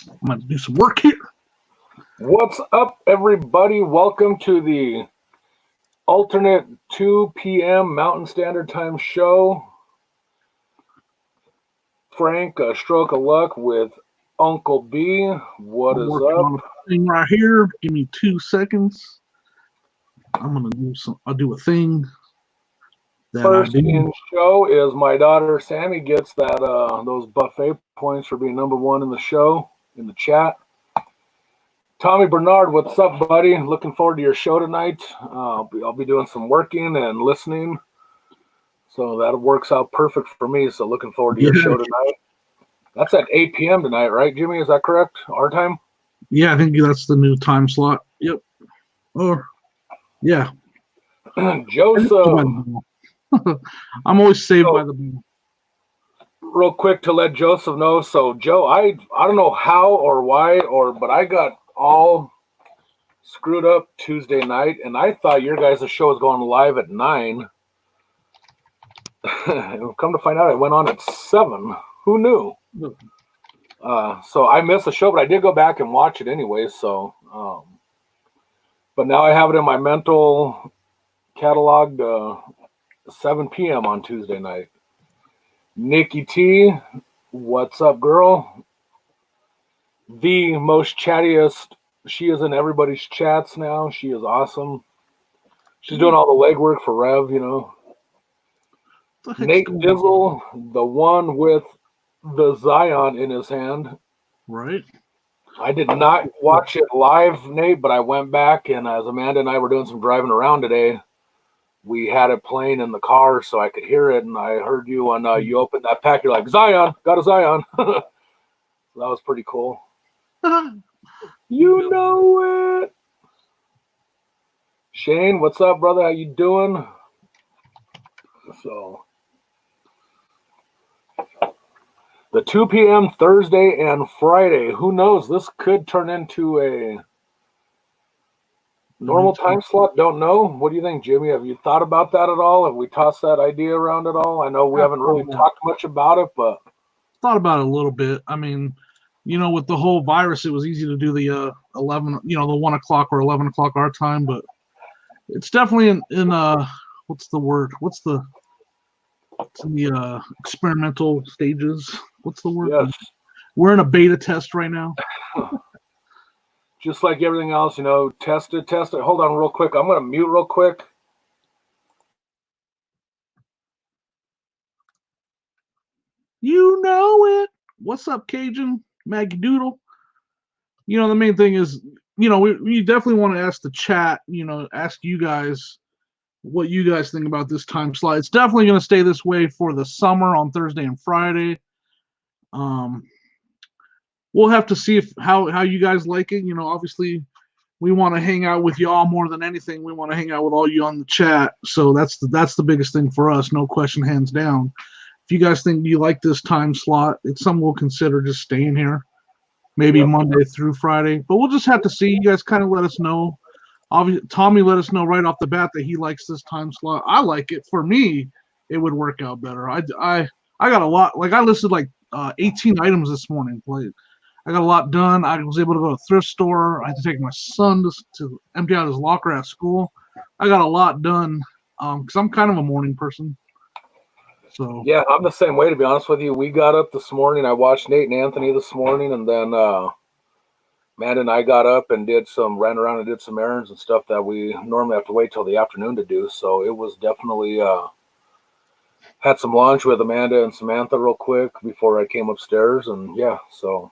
I'm going to do some work here. What's up, everybody? Welcome to the alternate 2 p.m. Mountain Standard Time show. Frank, a stroke of luck with Uncle B. What is up? Thing right here. Give me 2 seconds. I'm gonna do some. I'll do a thing. First in show is my daughter Sammy gets that those buffet points for being number one in the show in the chat. Tommy Bernard, what's up, buddy? Looking forward to your show tonight. I'll be doing some working and listening, so that works out perfect for me. So looking forward to your show tonight. That's at 8 p.m. tonight, right, Jimmy? Is that correct? Our time? Yeah, I think that's the new time slot. Yep. Or, yeah. Joseph. I'm always saved by the bell. Real quick to let Joseph know. So, Joe, I don't know how or why, but I got all screwed up Tuesday night, and I thought your guys' show was going live at 9. Come to find out, it went on at 7. Who knew? So I missed the show, but I did go back and watch it anyway. So, but now I have it in my mental catalog. 7 p.m. on Tuesday night. Nikki T, what's up, girl? The most chattiest. She is in everybody's chats now. She is awesome. She's doing all the legwork for Rev, you know. Nate Dizzle, the one with the Zion in his hand. Right. I did not watch it live, Nate, but I went back, and as Amanda and I were doing some driving around today, we had it playing in the car so I could hear it, and I heard you when you opened that pack. You're like, Zion, got a Zion. So that was pretty cool. You know it. Shane, what's up, brother? How you doing? So, the 2 p.m. Thursday and Friday. Who knows? This could turn into a normal time slot. Don't know. What do you think, Jimmy? Have you thought about that at all? Have we tossed that idea around at all? I know we haven't really talked much about it, but thought about it a little bit. I mean, you know, with the whole virus, it was easy to do the 11, you know, the 1 o'clock or 11 o'clock our time, but it's definitely in what's the word? What's the experimental stages? What's the word? Yes. We're in a beta test right now. Just like everything else, you know, test it. Hold on real quick. I'm going to mute real quick. You know it. What's up, Cajun? Maggie Doodle. You know, the main thing is, you know, we definitely want to ask the chat, you know, ask you guys what you guys think about this time slot. It's definitely going to stay this way for the summer on Thursday and Friday. We'll have to see how you guys like it. You know, obviously we want to hang out with y'all more than anything. We want to hang out with all you on the chat. So that's the biggest thing for us. No question, hands down. If you guys think you like this time slot, it's something we'll consider just staying here. Maybe Monday through Friday. But we'll just have to see. You guys kind of let us know. Obviously, Tommy let us know right off the bat that he likes this time slot. I like it. For me, it would work out better. I got a lot. Like, I listed like 18 items this morning. Like, I got a lot done. I was able to go to a thrift store. I had to take my son to empty out his locker at school. I got a lot done because I'm kind of a morning person. So yeah, I'm the same way, to be honest with you. We got up this morning. I watched Nate and Anthony this morning, and then Matt and I got up and ran around and did some errands and stuff that we normally have to wait till the afternoon to do. So it was definitely had some lunch with Amanda and Samantha real quick before I came upstairs, and yeah, so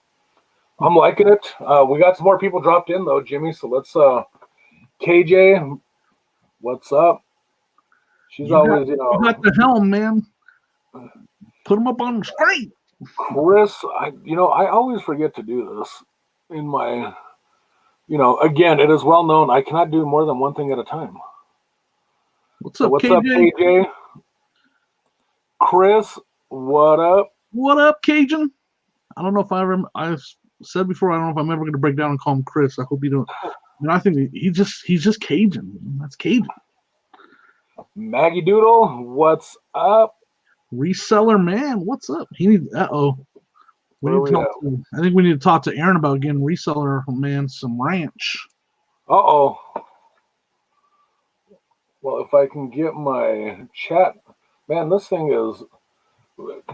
I'm liking it. We got some more people dropped in though, Jimmy. So let's KJ, what's up? She's always, you know. You got the helm, man. Put them up on the screen. Chris, I always forget to do this in my, you know, again, it is well known I cannot do more than one thing at a time. What's up, KJ? Chris, what up? What up, Cajun? I don't know if I've said before, I don't know if I'm ever going to break down and call him Chris. I hope you don't. You know, I think he's just Cajun. That's Cajun. Maggie Doodle, what's up? Reseller Man, what's up? He needs. I think we need to talk to Aaron about getting Reseller Man some ranch. Uh-oh. Well, if I can get my chat, man, this thing is,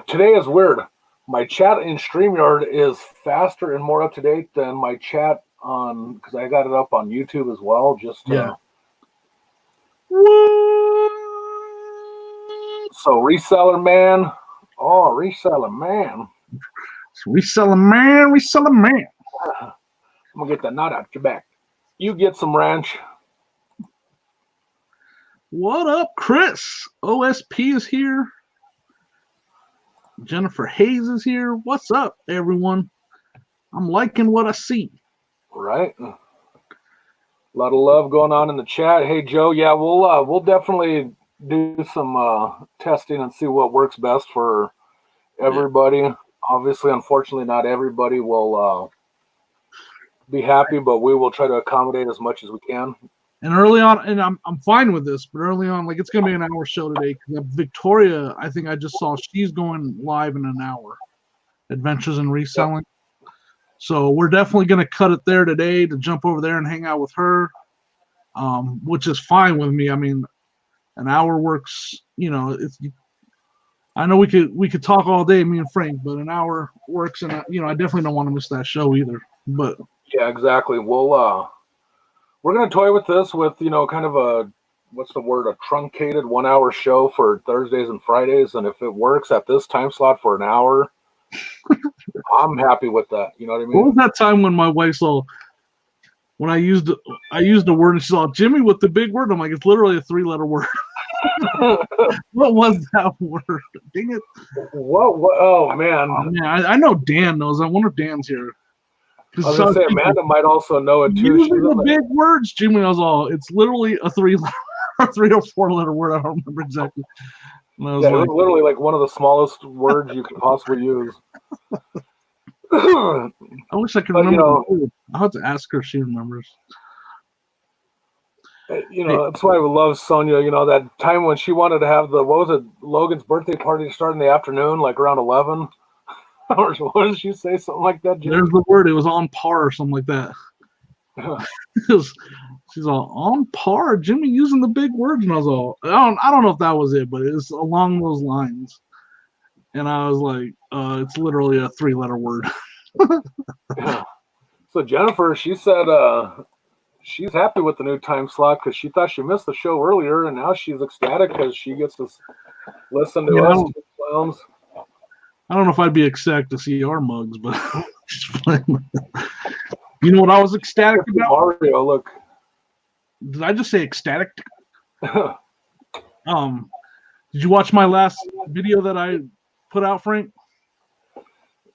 today is weird. My chat in StreamYard is faster and more up to date than my chat on, because I got it up on YouTube as well. Just yeah. So Reseller Man. Oh, Reseller Man. Reseller Man. I'm gonna get that knot out your back. You get some ranch. What up, Chris? OSP is here. Jennifer Hayes is here. What's up, everyone? I'm liking what I see. Right. A lot of love going on in the chat. Hey, Joe. Yeah, we'll definitely do some testing and see what works best for everybody. Yeah. Obviously, unfortunately, not everybody will be happy, but we will try to accommodate as much as we can. And early on, and I'm fine with this, but early on, like it's gonna be an hour show today. Victoria, I think I just saw she's going live in an hour. Adventures in Reselling. Yep. So we're definitely gonna cut it there today to jump over there and hang out with her, which is fine with me. I mean, an hour works. You know, I know we could talk all day, me and Frank, but an hour works, and I definitely don't want to miss that show either. But yeah, exactly. We're going to toy with this with, kind of a truncated 1 hour show for Thursdays and Fridays. And if it works at this time slot for an hour, I'm happy with that. You know what I mean? What was that time when my wife saw, when I used the word and she saw Jimmy with the big word? I'm like, it's literally a 3-letter word. What was that word? Dang it. What? Oh, man. Oh, man, I know Dan knows. I wonder if Dan's here. I was going to say, Amanda might also know it too. Using the big words, Jimmy knows all. It's literally a 3 or 4-letter word. I don't remember exactly. Yeah, it was literally like one of the smallest words you could possibly use. I wish I could remember. I'll have to ask her if she remembers. That's why I love Sonia. That time when she wanted to have Logan's birthday party to start in the afternoon, like around 11. Or what did she say? Something like that, Jimmy? There's the word. It was on par or something like that. She's all on par. Jimmy using the big words, and I was all, I don't know if that was it, but it's along those lines. And I was like, it's literally a 3-letter word. Yeah. So Jennifer, she said she's happy with the new time slot because she thought she missed the show earlier, and now she's ecstatic because she gets to listen to us two clowns. I don't know if I'd be ecstatic to see our mugs, but you know what I was ecstatic about? Mario, look. Did I just say ecstatic? Did you watch my last video that I put out, Frank?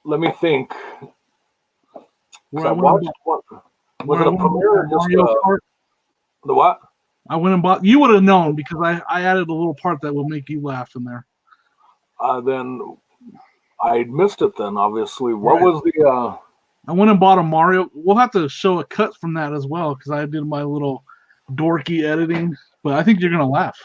Let me think. I watched one. Was it a premiere or just the what? I went and bought. You would have known because I added a little part that will make you laugh in there. Then I missed it then, obviously. What was the... I went and bought a Mario. We'll have to show a cut from that as well because I did my little dorky editing. But I think you're going to laugh.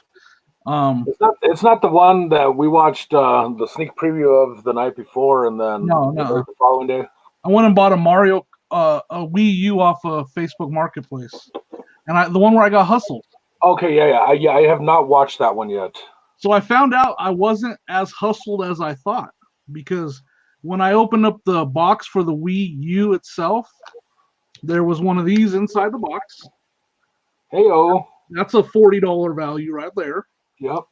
It's not the one that we watched the sneak preview of the night before and then the following day. I went and bought a Mario, a Wii U off of Facebook Marketplace. And the one where I got hustled. Okay, yeah. I have not watched that one yet. So I found out I wasn't as hustled as I thought. Because when I opened up the box for the Wii U itself, there was one of these inside the box. Hey-o. That's a $40 value right there. Yep.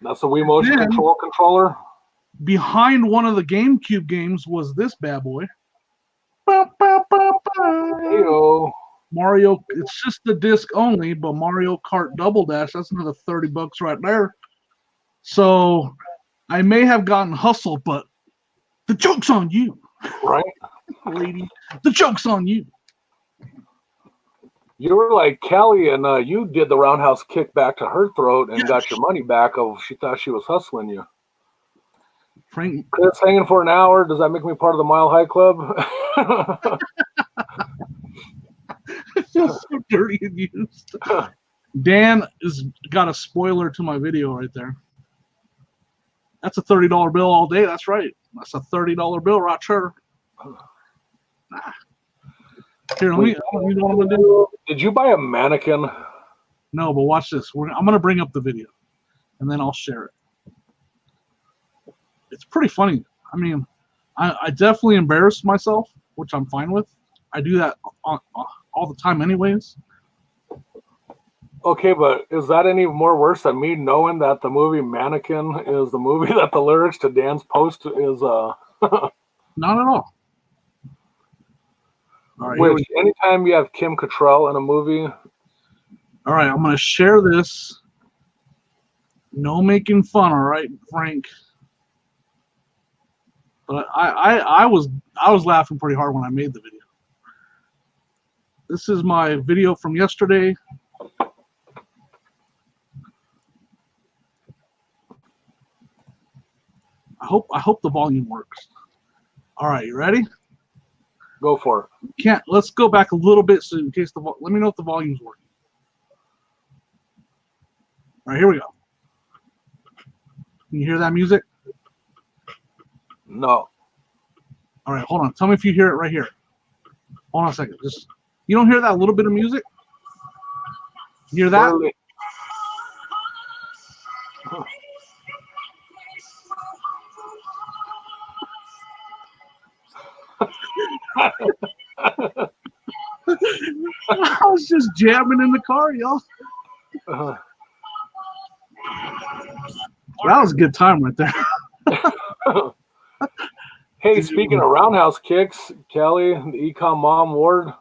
That's a Wii Motion Control controller. Behind one of the GameCube games was this bad boy. Hey-o. Mario, it's just the disc only, but Mario Kart Double Dash, that's another $30 right there. So I may have gotten hustled, but the joke's on you. Right? Lady, the joke's on you. You were like Callie, and you did the roundhouse kick back to her throat and got your money back. She thought she was hustling you. Frank, Chris hanging for an hour. Does that make me part of the Mile High Club? I feel so dirty and used. Dan has got a spoiler to my video right there. That's a $30 bill all day. That's right. That's a $30 bill right there. Here, let me. You know what I'm gonna do? Did you buy a mannequin? No, but watch this. I'm gonna bring up the video, and then I'll share it. It's pretty funny. I mean, I definitely embarrassed myself, which I'm fine with. I do that all the time, anyways. Okay, but is that any more worse than me knowing that the movie Mannequin is the movie that the lyrics to Dan's post is? Not at all. All right. Which anytime you have Kim Cattrall in a movie. All right, I'm gonna share this. No making fun, all right, Frank. But I was laughing pretty hard when I made the video. This is my video from yesterday. I hope the volume works. All right, you ready? Go for it. Let's go back a little bit so in case let me know if the volume's working. All right, here we go. Can you hear that music? No. All right, hold on. Tell me if you hear it right here. Hold on a second. You don't hear that little bit of music? You hear that? Really? I was just jamming in the car, y'all. That was a good time right there. Hey, speaking of roundhouse kicks, Kelly, the Ecom Mom Ward.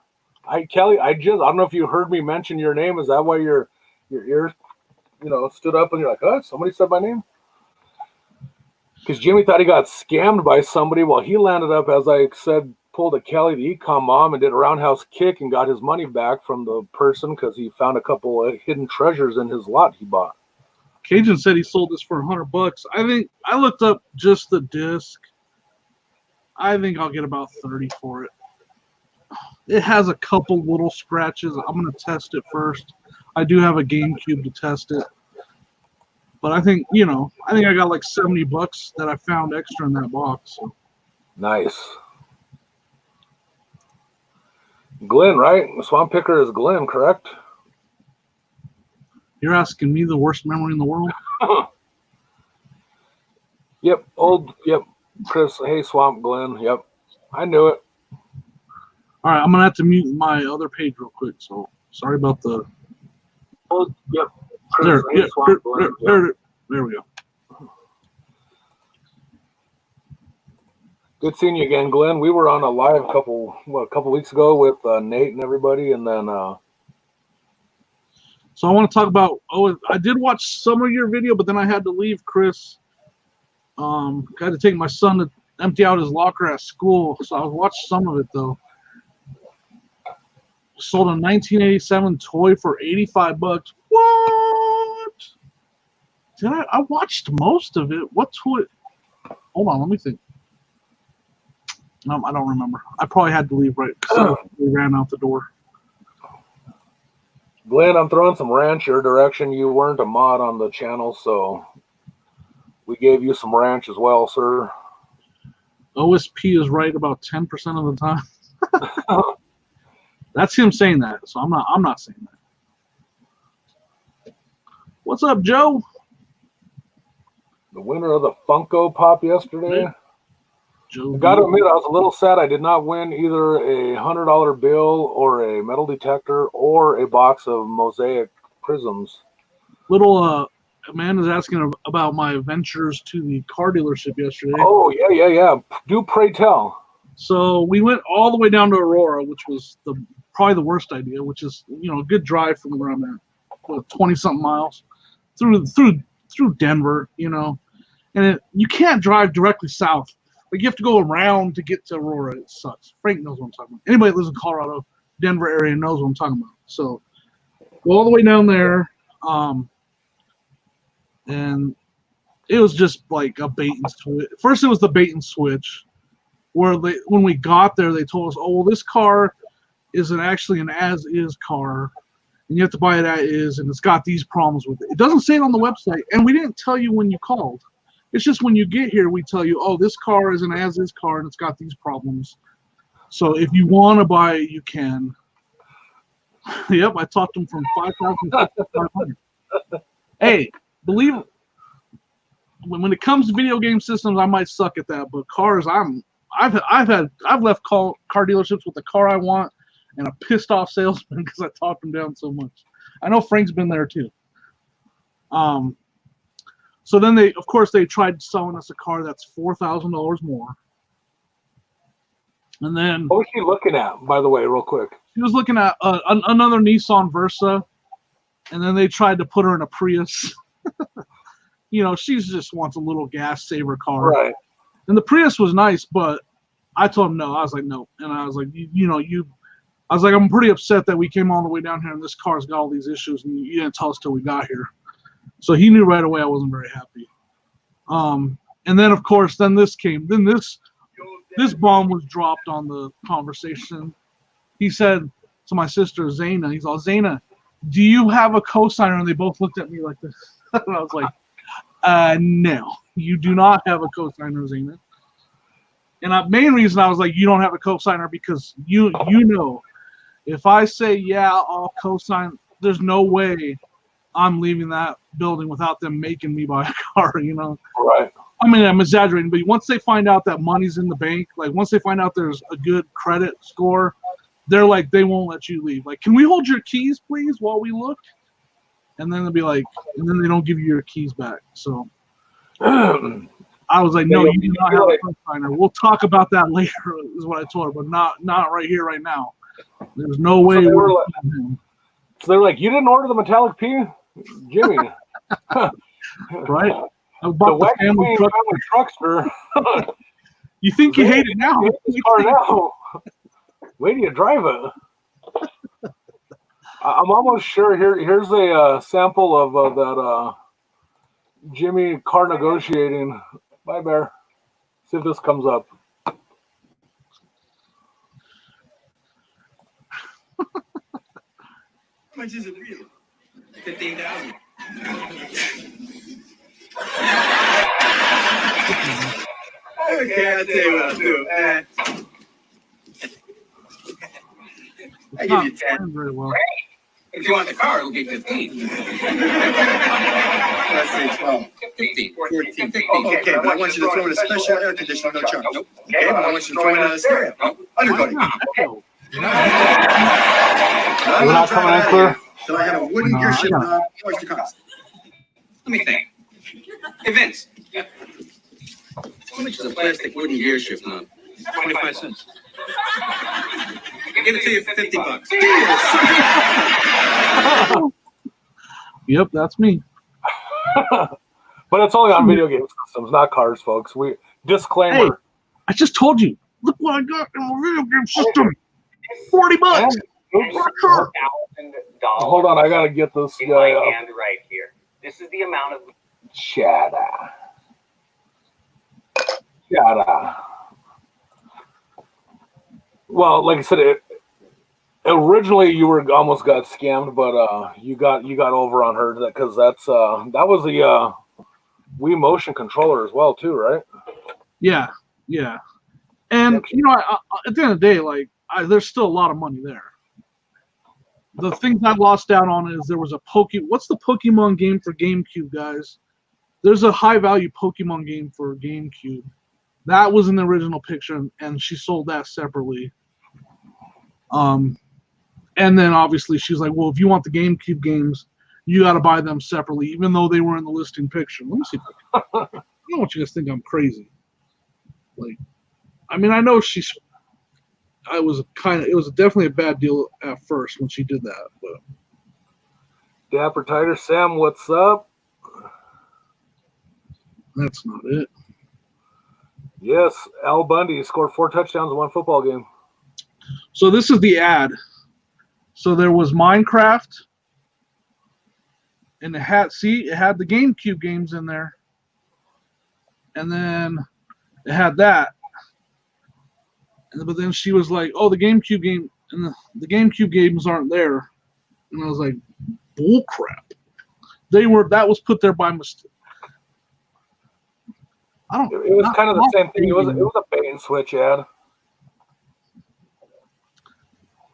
Kelly, I don't know if you heard me mention your name. Is that why your ears, stood up and you're like, oh, somebody said my name? Because Jimmy thought he got scammed by somebody. Well, he landed up, as I said, pulled a Kelly, the Ecom Mom, and did a roundhouse kick and got his money back from the person because he found a couple of hidden treasures in his lot he bought. Cajun said he sold this for $100. I think I looked up just the disc. I think I'll get about 30 for it. It has a couple little scratches. I'm going to test it first. I do have a GameCube to test it. But I think, I got like $70 that I found extra in that box. So. Nice. Glenn, right? Swamp Picker is Glenn, correct? You're asking me the worst memory in the world? Yep. Chris, hey, Swamp Glenn. Yep. I knew it. All right, I'm going to have to mute my other page real quick. So sorry about the... Yep. Chris, there we go. Good seeing you again, Glenn. We were on a live a couple weeks ago with Nate and everybody, and then... So I want to talk about... I did watch some of your video, but then I had to leave, Chris. Had to take my son to empty out his locker at school, so I watched some of it, though. Sold a 1987 toy for $85. What? Did I watched most of it. What toy? Hold on, let me think. No, I don't remember. I probably had to leave right because we ran out the door. Glenn, I'm throwing some ranch your direction. You weren't a mod on the channel, so we gave you some ranch as well, sir. OSP is right about 10% of the time. That's him saying that, so I'm not saying that. What's up, Joe? The winner of the Funko Pop yesterday. Joe, I gotta admit, I was a little sad I did not win either a $100 bill or a metal detector or a box of mosaic prisms. Little Amanda's asking about my ventures to the car dealership yesterday. Oh, yeah. Do pray tell. So we went all the way down to Aurora, which was probably the worst idea, which is, a good drive from where I'm at, 20-something miles through Denver, and you can't drive directly south. Like, you have to go around to get to Aurora. It sucks. Frank knows what I'm talking about. Anybody that lives in Colorado, Denver area knows what I'm talking about. So go all the way down there, and it was just like a bait and switch. First, it was the bait and switch, where when we got there, they told us, oh, well, this car isn't actually an as-is car, and you have to buy it as-is, and it's got these problems with it. It doesn't say it on the website, and we didn't tell you when you called. It's just when you get here, we tell you, oh, this car is an as-is car, and it's got these problems. So if you want to buy it, you can. Yep, I talked him from 5,000 to 500. Hey, believe it. When it comes to video game systems, I might suck at that, but cars, I've left car dealerships with the car I want and a pissed off salesman because I talked him down so much. I know Frank's been there too. So then they tried selling us a car that's $4,000 more. And then what was she looking at, by the way, real quick? She was looking at another Nissan Versa, and then they tried to put her in a Prius. You know, she just wants a little gas saver car. Right. And the Prius was nice, but I told him no. I was like, no. And I was like, I was like, I'm pretty upset that we came all the way down here and this car's got all these issues and you didn't tell us till we got here. So he knew right away I wasn't very happy. And then, of course, this bomb was dropped on the conversation. He said to my sister, Zaina, he's all, Zaina, do you have a cosigner? And they both looked at me like this. And I was like, no, you do not have a cosigner, Zaina. And the main reason I was like, you don't have a cosigner because you know, if I say, yeah, I'll cosign, there's no way I'm leaving that building without them making me buy a car, you know? Right. I mean, I'm exaggerating, but once they find out that money's in the bank, like once they find out there's a good credit score, they're like, they won't let you leave. Like, can we hold your keys, please, while we look? And then they'll be like, and then they don't give you your keys back. So I was like, no, you do not have a cosigner. We'll talk about that later, is what I told her, but not right here, right now. There's no way. So they're like, you didn't order the metallic P, Jimmy. Right? I bought the family truckster. You think you hate it now? Wait till you drive it. I'm almost sure. Here's a sample of that Jimmy car negotiating. Bye, Bear. See if this comes up. How much is it real? 15,000. Okay, I'll tell you what I'll do. I give you 10. Very well. If you want the car, it'll be 15. Let's say 12. 15. 14. Okay, but I want you to throw in a special air conditioner, no charge. Nope. Okay, but I want you to throw in a stereo. Nope. Undercoating. Okay. You're not coming in clear? So I got a wooden gear shift knob. How much the cost? Let me think. Hey, Vince. How much is a plastic wooden gear shift knob? 25 cents. I'll give it to you for $50. Yep, that's me. But it's only on video game systems, not cars, folks. Disclaimer. Hey, I just told you. Look what I got in my video game system. $40. $4,000. Hold on, I gotta get this in my hand right here. This is the amount of Shada. Well, like I said, originally you were almost got scammed, but you got over on her because that was the Wii motion controller as well too, right? Yeah. And you know, at the end of the day, like there's still a lot of money there. The things I lost out on is there was what's the Pokemon game for GameCube, guys? There's a high value Pokemon game for GameCube. That was in the original picture, and she sold that separately. And then obviously she's like, well, if you want the GameCube games, you got to buy them separately, even though they were in the listing picture. Let me see. I don't want you guys to think I'm crazy. Like, I mean, I know it was definitely a bad deal at first when she did that, but. Dapper Tighter Sam, what's up? That's not it. Yes, Al Bundy scored 4 touchdowns in one football game. So this is the ad. So there was Minecraft, and it had the GameCube games in there, and then it had that. But then she was like, "Oh, the GameCube game and the GameCube games aren't there," and I was like, "Bull crap!" That was put there by mistake. It was kind of the same thing. It was a bait and switch ad.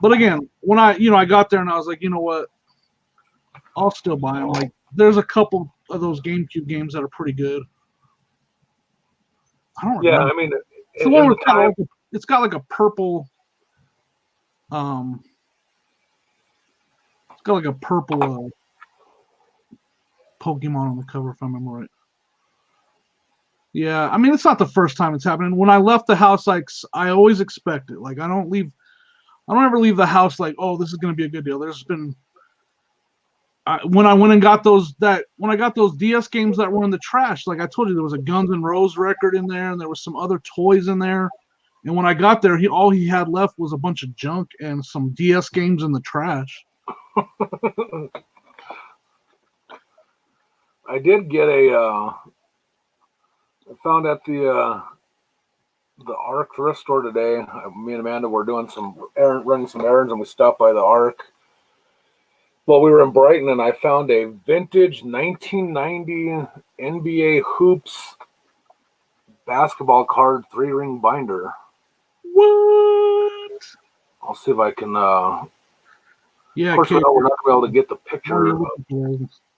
But again, when I got there and I was like, you know what, I'll still buy them. Like, there's a couple of those GameCube games that are pretty good. I don't remember. I mean, it's the one where it's got like a purple. It's got like a purple Pokemon on the cover, if I remember right. Yeah, I mean, it's not the first time it's happening. When I left the house, like, I always expect it. Like, I don't ever leave the house like, oh, this is going to be a good deal. There's been when I went and got when I got those DS games that were in the trash, like I told you, there was a Guns N' Roses record in there, and there was some other toys in there. And when I got there, all he had left was a bunch of junk and some DS games in the trash. I did get I found at the Arc thrift store today. Me and Amanda were doing running some errands, and we stopped by the Arc. Well, we were in Brighton, and I found a vintage 1990 NBA Hoops basketball card 3-ring binder. What? I'll see if I can. Yeah, of course, we're not going to be able to get the picture.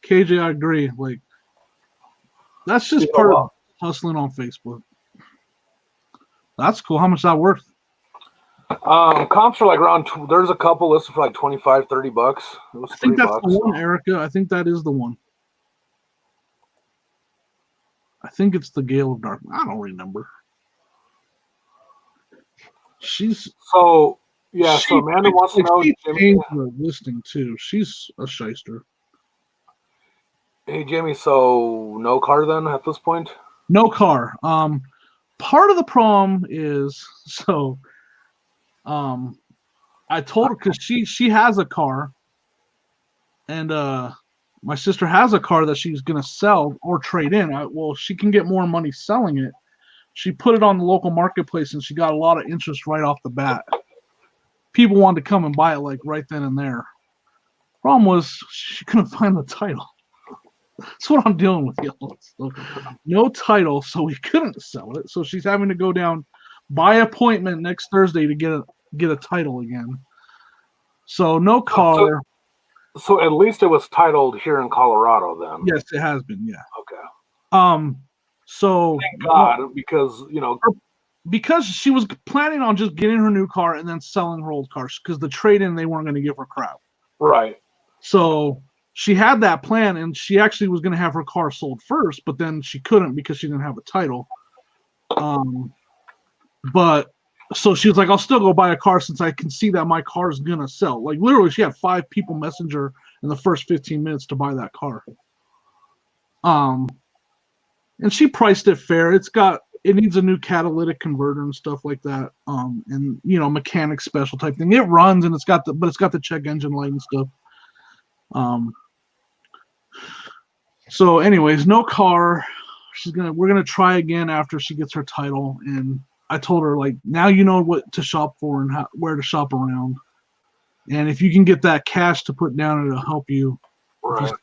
KJ, I agree. Like, that's just part of hustling on Facebook. That's cool. How much is that worth? Comps are like around. There's a couple listed for like $25, $30. I think that's the one, Erica. I think that is the one. I think it's the Gale of Darkness. I don't remember. So Amanda wants to know. She changed the listing too. She's a shyster. Hey Jimmy, so no car then at this point? No car. Part of the problem is I told her, because she has a car, and my sister has a car that she's gonna sell or trade in. She can get more money selling it. She put it on the local marketplace, and she got a lot of interest right off the bat. People wanted to come and buy it like right then and there. Problem was she couldn't find the title. That's what I'm dealing with, y'all. So, no title, so we couldn't sell it. So she's having to go down by appointment next Thursday to get a title again. So no car. So at least it was titled here in Colorado then. Yes, it has been. Yeah. Okay. So thank God, because she was planning on just getting her new car and then selling her old car, because the trade-in, they weren't going to give her crap. Right. So she had that plan, and she actually was going to have her car sold first, but then she couldn't because she didn't have a title. But so she was like, I'll still go buy a car since I can see that my car is going to sell. Like, literally, she had 5 people message her in the first 15 minutes to buy that car. And she priced it fair. It needs a new catalytic converter and stuff like that. And mechanic special type thing. It runs, and it's got the check engine light and stuff. So anyways, no car. We're gonna try again after she gets her title. And I told her, like, now you know what to shop for and where to shop around. And if you can get that cash to put down, it'll help you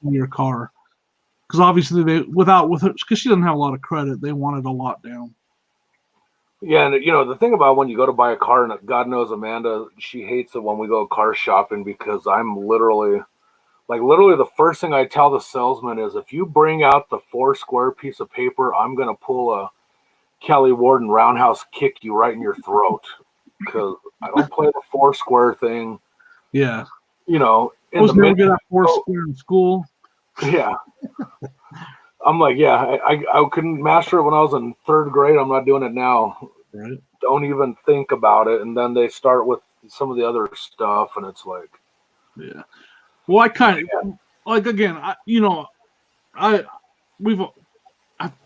in your car. Because obviously because she doesn't have a lot of credit, they wanted a lot down. Yeah, and the thing about when you go to buy a car, and God knows Amanda, she hates it when we go car shopping, because I'm literally the first thing I tell the salesman is, if you bring out the 4 square piece of paper, I'm gonna pull a Kelly Warden roundhouse kick you right in your throat, because I don't play the 4 square thing. Yeah. I was never good at 4 square in school. Yeah. I'm like, I couldn't master it when I was in 3rd grade. I'm not doing it now. Right. Don't even think about it. And then they start with some of the other stuff, and it's like, yeah. Well, I kind of like, again, I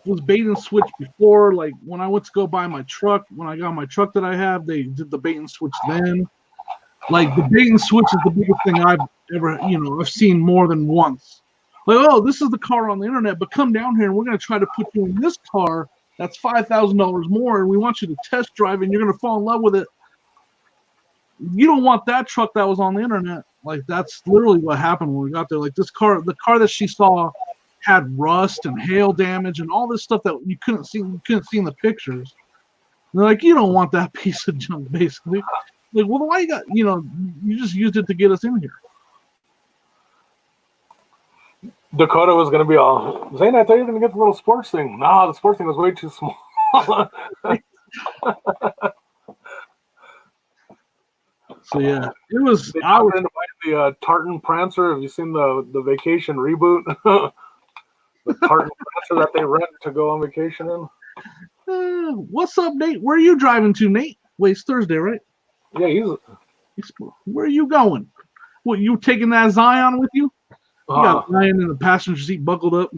was bait and switch before. Like, when I went to go buy my truck, when I got my truck that I have, they did the bait and switch then. Like, the bait and switch is the biggest thing I've ever, I've seen more than once. Like, oh, this is the car on the internet, but come down here and we're going to try to put you in this car that's $5,000 more, and we want you to test drive, and you're going to fall in love with it. You don't want that truck that was on the internet. Like, that's literally what happened when we got there. Like, this car, the car that she saw had rust and hail damage and all this stuff that you couldn't see in the pictures. And they're like, you don't want that piece of junk, basically. Like, well, why you You just used it to get us in here. Dakota was going to be all, Zane, I thought you were going to get the little sports thing. No, the sports thing was way too small. So yeah, it was. They I was turned into the Tartan Prancer. Have you seen the Vacation reboot? The Tartan Prancer that they rent to go on vacation in. What's up, Nate? Where are you driving to, Nate? Wait, it's Thursday, right? Yeah, Where are you going? What, you taking that Zion with you? You got Zion in the passenger seat buckled up.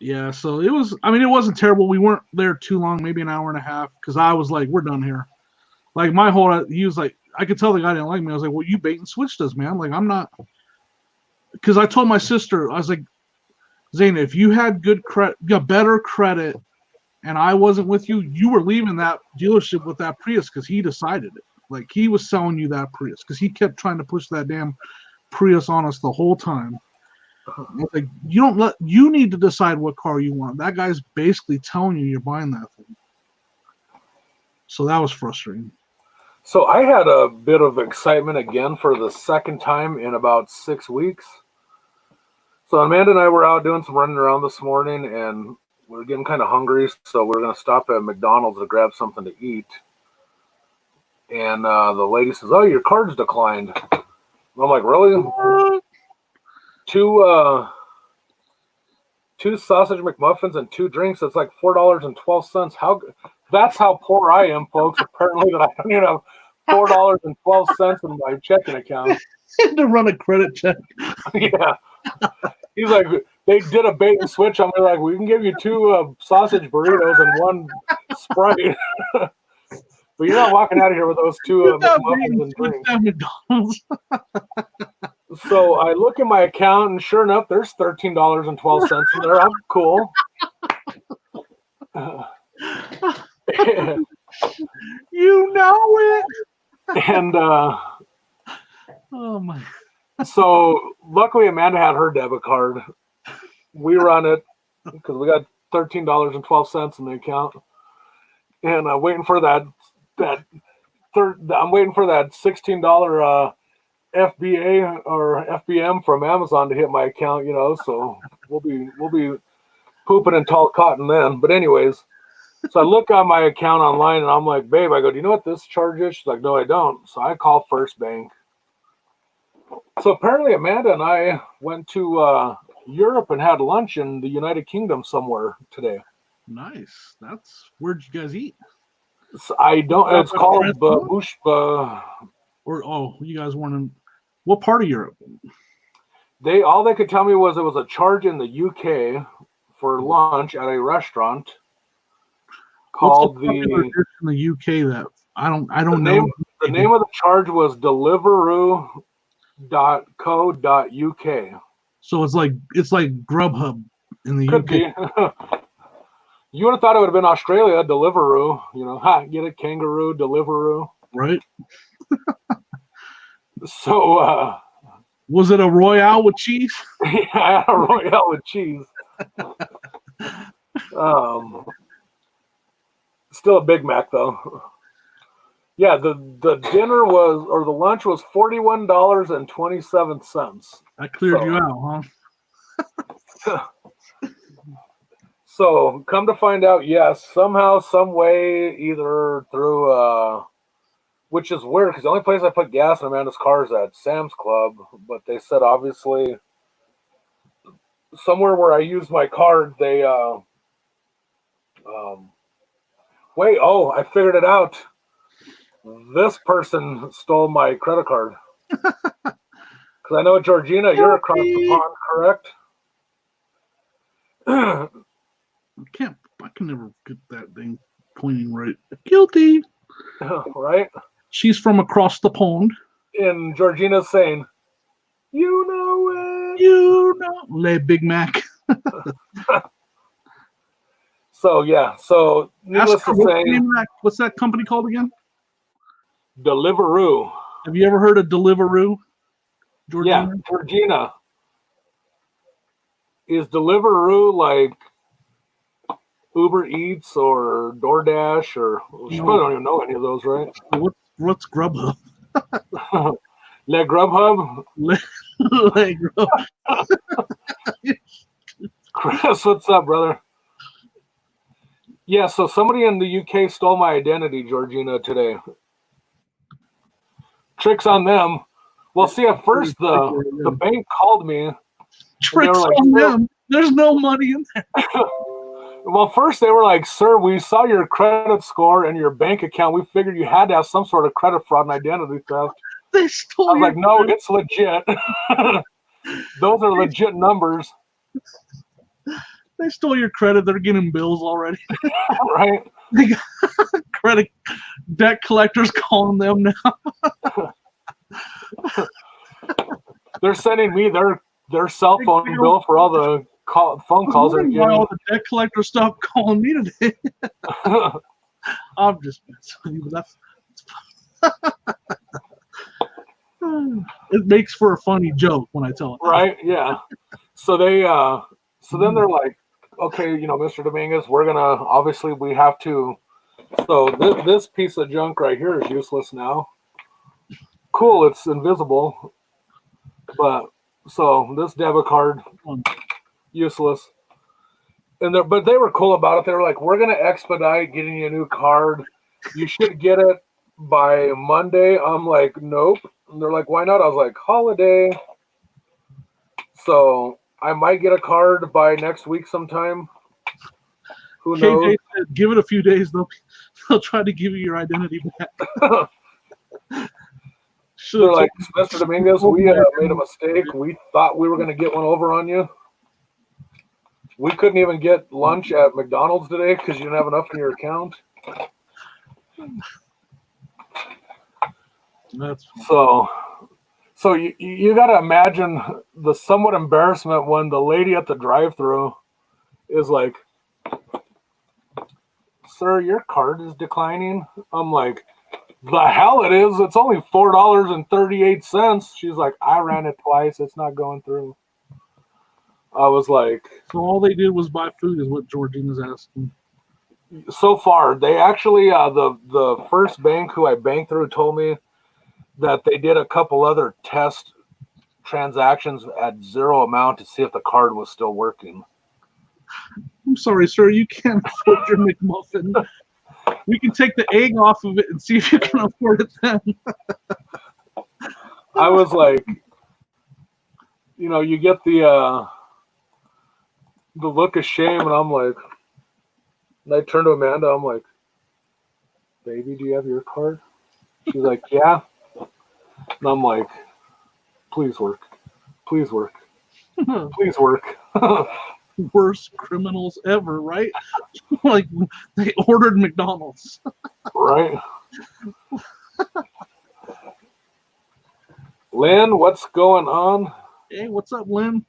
Yeah, so it was. I mean, it wasn't terrible. We weren't there too long, maybe an hour and a half, because I was like, "We're done here." Like my whole, he was like, I could tell the guy didn't like me. I was like, "Well, you bait and switched us, man." Like I'm not, because I told my sister, I was like, "Zane, if you had good credit, better credit, and I wasn't with you, you were leaving that dealership with that Prius because he decided it. Like he was selling you that Prius because he kept trying to push that damn Prius on us the whole time." Like you need to decide what car you want. That guy's basically telling you you're buying that thing. So that was frustrating. So I had a bit of excitement again for the second time in about 6 weeks. So Amanda and I were out doing some running around this morning, and we were getting kind of hungry, so we were going to stop at McDonald's to grab something to eat. And the lady says, "Oh, your card's declined." And I'm like, "Really?" Two sausage McMuffins and 2 drinks. It's like $4.12. That's how poor I am, folks. Apparently, that I don't even have $4.12 in my checking account to run a credit check. Yeah, he's like, they did a bait and switch on me. Like, we can give you 2 sausage burritos and 1 Sprite, but you're not walking out of here with those 2 McMuffins and drinks. McDonald's. So I look in my account, and sure enough, there's $13.12 in there. I'm cool. You know it. And oh my. So luckily, Amanda had her debit card. We run it because we got $13.12 in the account, and I'm waiting for that $16 FBA or FBM from Amazon to hit my account, so we'll be pooping in tall cotton then. But anyways, so I look on my account online and I'm like, "Babe," I go, "Do you know what this charge is?" She's like, "No, I don't." So I call First Bank. So apparently Amanda and I went to Europe and had lunch in the United Kingdom somewhere today. Nice. Where'd you guys eat? So it's called Or you guys weren't in what part of Europe? All they could tell me was it was a charge in the UK for lunch at a restaurant called in the UK that I don't know. The name of the charge was Deliveroo.co.uk. So it's like Grubhub in the Could UK. be. You would have thought it would have been Australia, Deliveroo. Get it, kangaroo, Deliveroo. Right. So was it a Royale with cheese? Yeah, a Royale with cheese. Still a Big Mac though. Yeah, the dinner the lunch was $41.27. That cleared you out, huh? So come to find out, yes, somehow, some way, either through which is weird because the only place I put gas in Amanda's car is at Sam's Club, but they said obviously somewhere where I use my card, they I figured it out. This person stole my credit card. Because I know, Georgina, you're across the pond, correct? I can never get that thing pointing right. Guilty. Right? She's from across the pond. And Georgina's saying, "You know it. You know." Le Big Mac. So, yeah. So, needless to say. What's that company called again? Deliveroo. Have you ever heard of Deliveroo, Georgina? Yeah, Georgina. Is Deliveroo like Uber Eats or DoorDash or you probably don't even know any of those, right? What's Grubhub? Le Grubhub. Le Grub. Chris, what's up, brother? Yeah, so somebody in the UK stole my identity, Georgina, today. Tricks on them. Well, see, at first the bank called me. Tricks on them. There's no money in there. Well, first they were like, "Sir, we saw your credit score and your bank account. We figured you had to have some sort of credit fraud and identity theft." They stole. I was like, "No, it's legit. Those are legit numbers." They stole your credit. They're getting bills already. Right? They got credit debt collectors calling them now. They're sending me their cell phone bill for all the phone calls they're getting. All the debt collectors stopped calling me today. I'm just messing with you, but that's it makes for a funny joke when I tell it. Right? Yeah. So they so then they're like, "Okay, Mr. Dominguez, we're gonna obviously we have to." So this piece of junk right here is useless now. Cool, it's invisible, but so this debit card useless. But they were cool about it. They were like, "We're gonna expedite getting you a new card. You should get it by Monday." I'm like, "Nope." And they're like, "Why not?" I was like, "Holiday." So I might get a card by next week sometime. Who knows? KJ said, give it a few days. They'll try to give you your identity back. They're like, "Mr. Dominguez, we made a mistake. We thought we were going to get one over on you. We couldn't even get lunch at McDonald's today because you didn't have enough in your account." That's so you got to imagine the somewhat embarrassment when the lady at the drive-thru is like, "Sir, your card is declining." I'm like, "The hell it is. It's only $4.38. She's like, "I ran it twice. It's not going through." I was like... So all they did was buy food is what Georgina's asking. So far, they actually, the first bank who I banked through told me that they did a couple other test transactions at zero amount to see if the card was still working. I'm sorry, sir. You can't afford your McMuffin. We can take the egg off of it and see if you can afford it then. I was like, you get the look of shame, and I'm like, and I turned to Amanda, I'm like, "Baby, do you have your card?" She's like, "Yeah." And I'm like, "Please work. Please work. Please work." Worst criminals ever, right? Like they ordered McDonald's. Right. Lynn, what's going on? Hey, what's up, Lynn?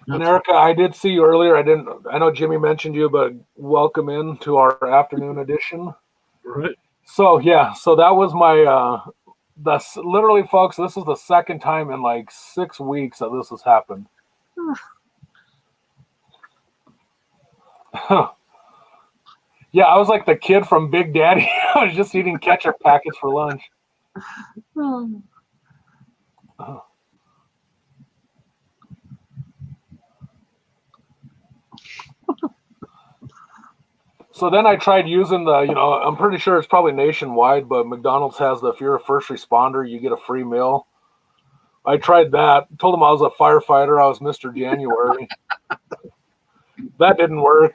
And Erica, I did see you earlier. I know Jimmy mentioned you, but welcome in to our afternoon edition. Right. So yeah, so that was my literally, folks, this is the second time in like 6 weeks that this has happened. Yeah, I was like the kid from Big Daddy. I was just eating ketchup packets for lunch. So then I tried using I'm pretty sure it's probably nationwide, but McDonald's has if you're a first responder, you get a free meal. I tried that. Told them I was a firefighter. I was Mr. January. That didn't work.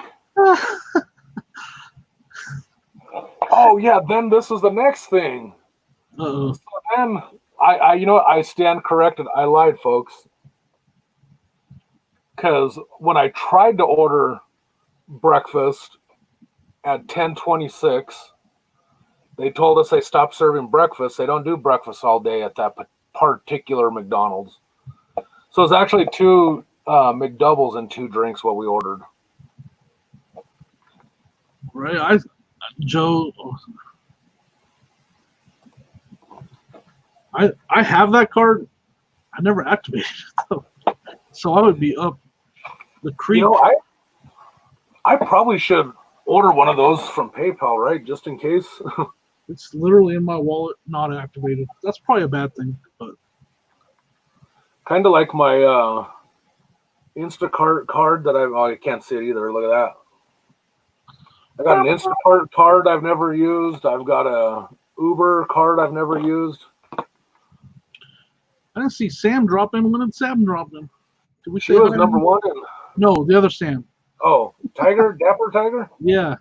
Oh, yeah. Then this is the next thing. Uh-oh. So then I stand corrected. I lied, folks. Because when I tried to order breakfast at 10:26, they told us they stopped serving breakfast. They don't do breakfast all day at that particular McDonald's. So it's actually 2 McDoubles and 2 drinks what we ordered. Right, Joe. I have that card. I never activated it, so I would be up The Creek. You know, I probably should order one of those from PayPal, right? Just in case. It's literally in my wallet, not activated. That's probably a bad thing, but kind of like my Instacart card that I can't see it either. Look at that. I got an Instacart card I've never used. I've got a Uber card I've never used. I didn't see Sam drop in. When did Sam drop in? Did we She say was hi? number one. No, the other Sam. Oh, Tiger, Dapper Tiger. Yeah.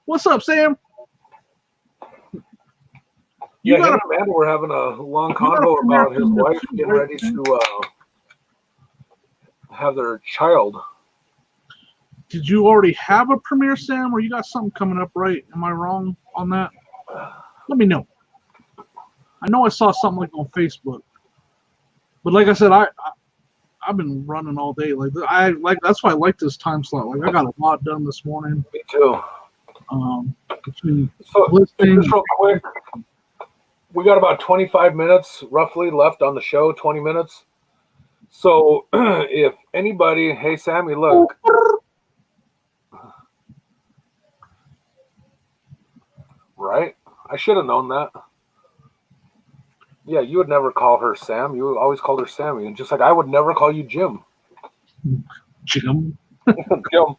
What's up, Sam? Yeah, got him and Amanda were having a long convo about his wife getting ready to have their child. Did you already have a premiere, Sam, or you got something coming up, right? Am I wrong on that? Let me know. I know I saw something like on Facebook, but like I said, I've been running all day. That's why I like this time slot. Like I got a lot done this morning. Me too. So just real quick, we got about 25 minutes roughly left on the show. 20 minutes. So if anybody, hey Sammy, look. Right? I should have known that. Yeah, you would never call her Sam. You always called her Sammy. And just like I would never call you Jim. Jim. Jim.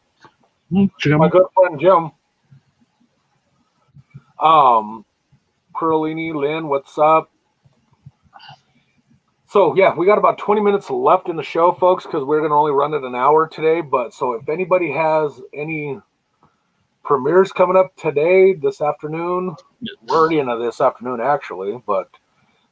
Jim. My good friend Jim. Perlini, Lynn, what's up? So yeah, we got about 20 minutes left in the show, folks, because we're gonna only run it an hour today. But so if anybody has any premieres coming up today, this afternoon, we're already into this afternoon actually, but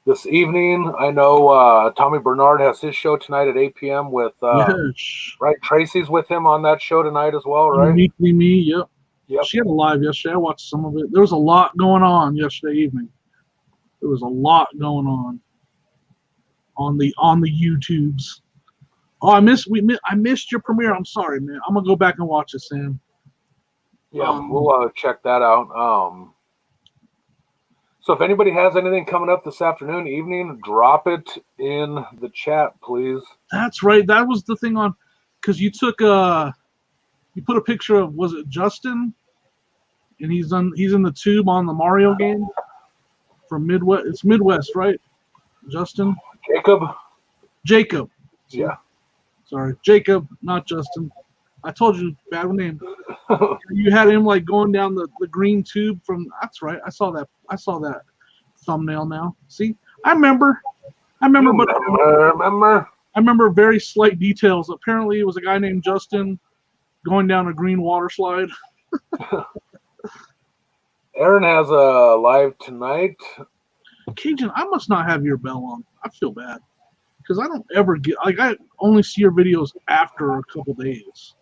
this evening, I know Tommy Bernard has his show tonight at 8 p.m. with right, Tracy's with him on that show tonight as well, right? Uniquely Me, yep. Yep. She had a live yesterday. I watched some of it. There was a lot going on yesterday evening. There was a lot going on the YouTubes. Oh, I missed your premiere. I'm sorry, man. I'm gonna go back and watch it, Sam. Yeah, we'll check that out. So if anybody has anything coming up this afternoon, evening, drop it in the chat, please. That's right. That was the thing on, because you put a picture of, was it Justin? And he's in the tube on the Mario game from Midwest. It's Midwest, right? Justin? Jacob. Yeah. Sorry, Jacob, not Justin. I told you, bad name. You had him like going down the green tube from. That's right. I saw that thumbnail now. See, I remember, but I remember very slight details. Apparently, it was a guy named Justin going down a green water slide. Aaron has a live tonight. Cajun, I must not have your bell on. I feel bad because I don't ever get. Like I only see your videos after a couple days.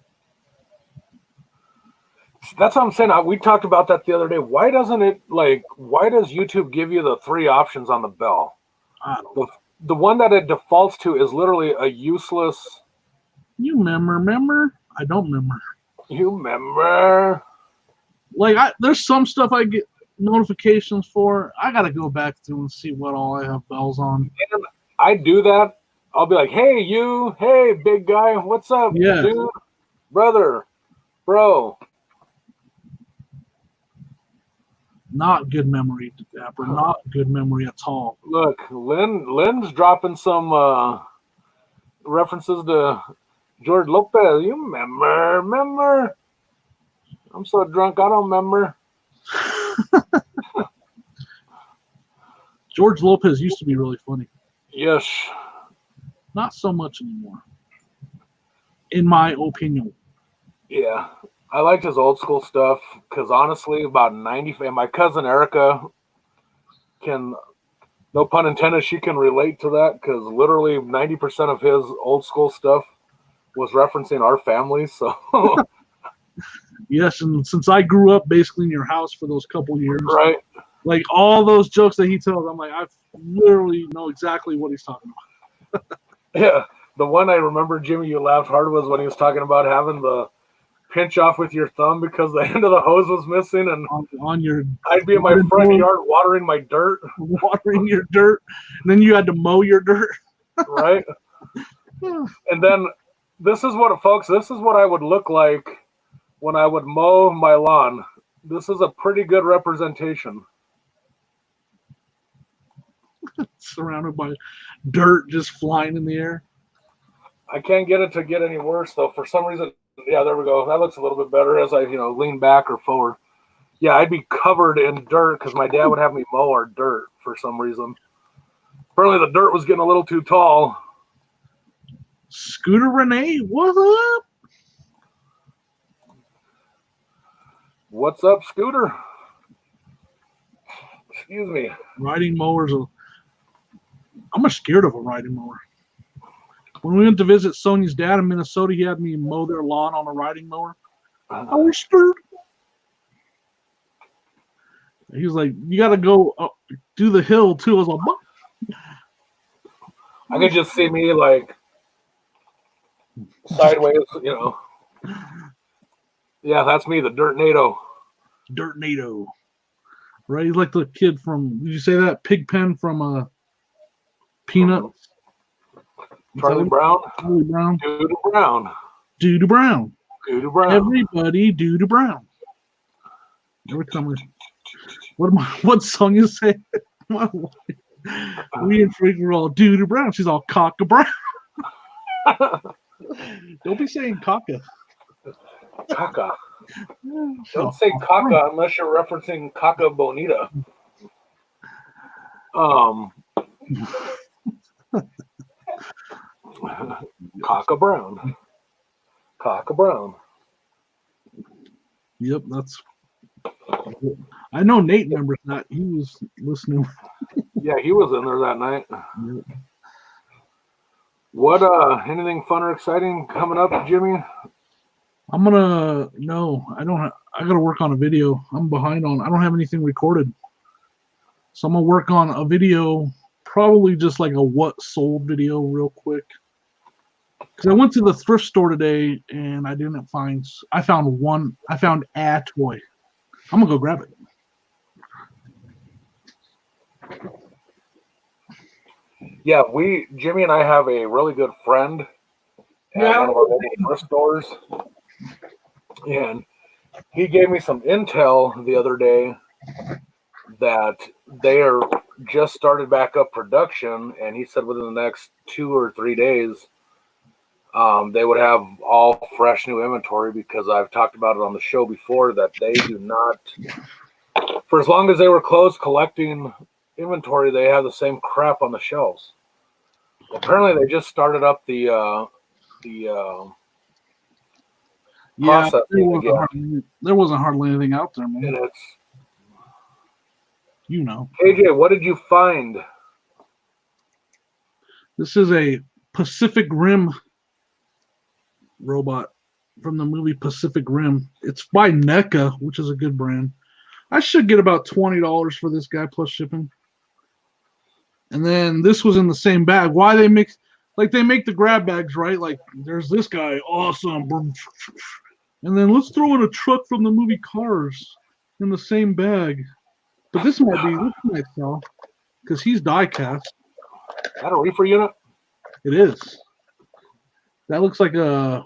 That's what I'm saying. We talked about that the other day. Why does YouTube give you the 3 options on the bell? I don't know. The one that it defaults to is literally a useless. You remember? I don't remember. You remember? Like there's some stuff I get notifications for. I gotta go back through and see what all I have bells on. And I do that. I'll be like, hey, you, hey, big guy, what's up, dude, brother, bro. Not good memory, Dapper. Not good memory at all. Look, Lynn's dropping some references to George Lopez. You remember? I'm so drunk, I don't remember. George Lopez used to be really funny. Yes. Not so much anymore, in my opinion. Yeah. I liked his old school stuff because honestly, about 90, and my cousin Erica can, no pun intended, she can relate to that because literally 90% of his old school stuff was referencing our family. So, yes, and since I grew up basically in your house for those couple years, right? Like all those jokes that he tells, I'm like, I literally know exactly what he's talking about. Yeah, the one I remember, Jimmy, you laughed hard was when he was talking about having the pinch off with your thumb because the end of the hose was missing, and on your. I'd be in my front yard watering my dirt, and then you had to mow your dirt, right? And then This is what, folks, this is what I would look like when I would mow my lawn. This is a pretty good representation. Surrounded by dirt just flying in the air. I can't get it to get any worse, though. For some reason, yeah, there we go. That looks a little bit better as I, lean back or forward. Yeah, I'd be covered in dirt because my dad would have me mow our dirt for some reason. Apparently, the dirt was getting a little too tall. Scooter Renee, what's up? What's up, Scooter? Excuse me. Riding mowers. I'm scared of a riding mower. When we went to visit Sonia's dad in Minnesota, he had me mow their lawn on a riding mower. I was scared. He was like, "You got to go do the hill too." I was like, "What?" I could just see me like sideways, Yeah, that's me, the Dirt NATO. Dirt NATO. Right? He's like the kid from, did you say that? Pigpen from Peanuts? Charlie Brown? Charlie Brown. Dude Brown. Dude Brown. Dude Brown. Everybody Dude Brown. Every time what song you say? My wife. We and Freak were all Dude Brown. She's all Cocka Brown. Don't be saying Cocka. Caca. Don't say caca unless you're referencing Caca Bonita. Caca Brown. Caca Brown. Yep, that's. I know Nate remembers that. He was listening. Yeah, he was in there that night. Yep. What, anything fun or exciting coming up, Jimmy? I gotta work on a video. I'm behind on, I don't have anything recorded. So I'm gonna work on a video, probably just like a what sold video real quick. Because I went to the thrift store today and I found a toy. I'm gonna go grab it. Yeah, Jimmy and I have a really good friend at one of our local thrift stores. And he gave me some intel the other day that they are just started back up production, and he said within the next 2 or 3 days they would have all fresh new inventory, because I've talked about it on the show before that they do not, for as long as they were closed collecting inventory, they have the same crap on the shelves. Apparently they just started up the processing. There wasn't hardly anything out there, man. And it's, KJ, what did you find? This is a Pacific Rim robot from the movie Pacific Rim. It's by NECA, which is a good brand. I should get about $20 for this guy plus shipping. And then this was in the same bag. Why they make the grab bags, right? Like, there's this guy, awesome. And then let's throw in a truck from the movie Cars in the same bag. But this might sell, because he's die cast. Is that a reefer unit? It is. That looks like a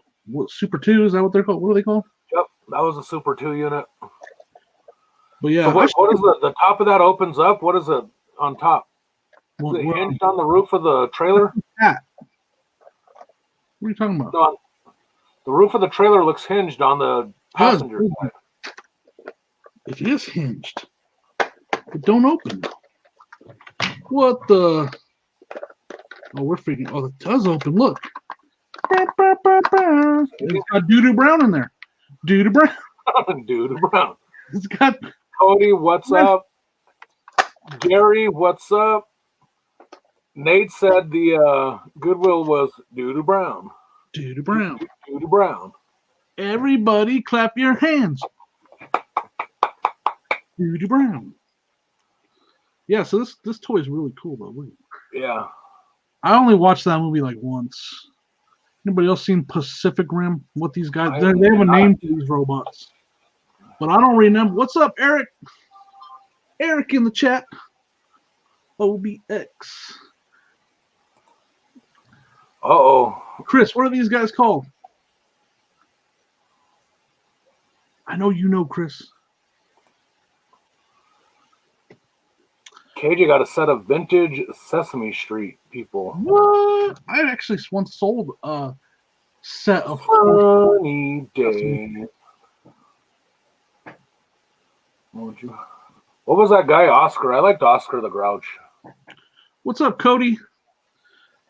Super 2. Is that what they're called? What are they called? Yep, that was a Super 2 unit. But yeah. So what is the top of that opens up? What is it on top? Is it hinged on the roof of the trailer? What are you talking about? No, the roof of the trailer looks hinged on the passenger side. It is hinged. It don't open. What the? Oh, we're freaking. Oh, it does open. Look. It's got Doo-Doo Brown in there. Doo-Doo Brown. Doo-Doo Brown. It's got Cody, what's up? Gary, what's up? Nate said the Goodwill was Doo-Doo Brown. Doo-Doo Brown. Doo-Doo Brown. Everybody clap your hands. Doo-Doo Brown. Yeah, so this toy is really cool, though. Yeah. I only watched that movie like once. Anybody else seen Pacific Rim? What these guys, they have a name for these robots. But I don't remember. What's up, Eric? Eric in the chat. OBX. Uh-oh. Chris, what are these guys called? I know you know, Chris. KJ got a set of vintage Sesame Street people. What? I actually once sold a set of Funny day. What was that guy, Oscar? I liked Oscar the Grouch. What's up, Cody?